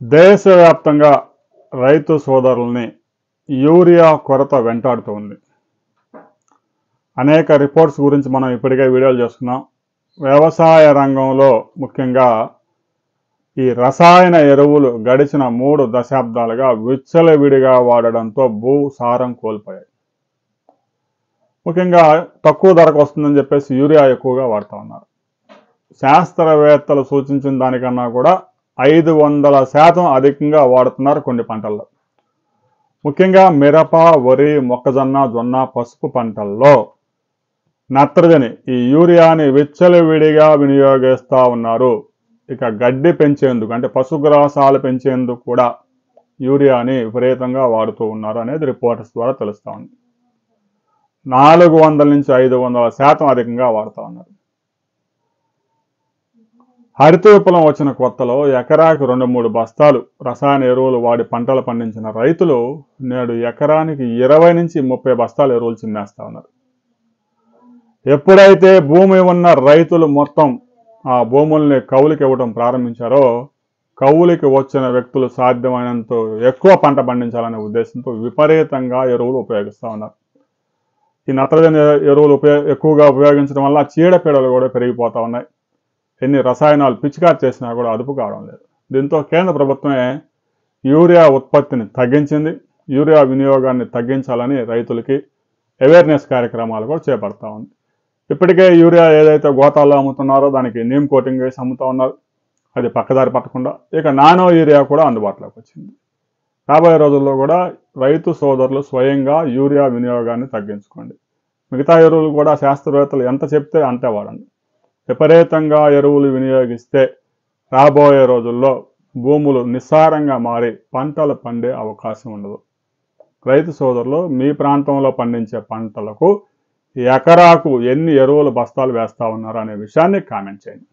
దేశవ్యాప్తంగా రైతు సోదరుల్ని యూరియా కొరత వెంటాడుతూ ఉంది. అనేక రిపోర్ట్స్ గురించి మనం ఇప్పటికే వీడియోలు చేస్తున్నాం. వ్యవసాయ రంగంలో ముఖ్యంగా ఈ రసాయన ఎరువులు గడిచిన 3 దశాబ్దాలుగా విచ్చలవిడిగా వాడడంతో భూసారం కోల్పోయాయి. ముఖ్యంగా తక్కువ ధరకు వస్తుందని చెప్పేసి యూరియా ఎక్కువగా వాడుతూ ఉన్నారు. శాస్త్రవేత్తలు సూచించిన దానికన్నా కూడా 500% అధికంగా వాడుతున్నారు కొన్ని పంటల్లో. ముఖ్యంగా మిరప, వరి, మొక్కజొన్న, జొన్న, పసుపు పంటల్లో నత్రజని ఈ యూరియాని విచ్చలవిడిగా వినియోగిస్తూ ఉన్నారు. ఇక గడ్డి పెంచేందుకు అంటే పశుగ్రాసాలు పెంచేందుకు కూడా యూరియాని విపరీతంగా వాడుతూ ఉన్నారు అనేది రిపోర్ట్స్ ద్వారా తెలుస్తూ ఉంది. 400 నుంచి 500% అధికంగా వాడుతూ ఉన్నారు. హరిత విప్లవం వచ్చిన కొత్తలో ఎకరాకి 2-3 బస్తాలు రసాయన ఎరువులు వాడి పంటలు పండించిన రైతులు నేడు ఎకరానికి 20 నుంచి 30 బస్తాలు ఎరువులు చిమ్మేస్తా ఉన్నారు. ఎప్పుడైతే భూమి ఉన్న రైతులు మొత్తం ఆ భూముల్ని కౌలుకి ఇవ్వడం ప్రారంభించారో కౌలుకి వచ్చిన వ్యక్తులు సాధ్యమైనంత ఎక్కువ పంట పండించాలనే ఉద్దేశంతో విపరీతంగా ఎరువులు ఉపయోగిస్తూ ఉన్నారు. ఈ నత్రజని ఎరువులు ఎక్కువగా ఉపయోగించడం వల్ల చీడపీడలు కూడా పెరిగిపోతూ ఉన్నాయి. ఎన్ని రసాయనాలు పిచికారి చేసినా కూడా అదుపు కావడం లేదు. దీంతో కేంద్ర ప్రభుత్వమే యూరియా ఉత్పత్తిని తగ్గించింది. యూరియా వినియోగాన్ని తగ్గించాలని రైతులకి అవేర్నెస్ కార్యక్రమాలు కూడా చేపడతా ఉంది. ఇప్పటికే యూరియా ఏదైతే గోతాల్లో అమ్ముతున్నారో దానికి నీమ్ కోటింగ్ వేసి అమ్ముతూ ఉన్నారు. అది పక్కదారి పట్టకుండా ఇక నానో యూరియా కూడా అందుబాటులోకి వచ్చింది. రాబోయే రోజుల్లో కూడా రైతు సోదరులు స్వయంగా యూరియా వినియోగాన్ని తగ్గించుకోండి. మిగతా ఎరువులు కూడా శాస్త్రవేత్తలు ఎంత చెప్తే అంతే వాడండి. విపరీతంగా ఎరువులు వినియోగిస్తే రాబోయే రోజుల్లో భూములు నిస్సారంగా మారి పంటలు పండే అవకాశం ఉండదు. రైతు సోదరులు మీ ప్రాంతంలో పండించే పంటలకు ఎకరాకు ఎన్ని ఎరువులు బస్తాలు వేస్తూ ఉన్నారు అనే విషయాన్ని కామెంట్ చేయండి.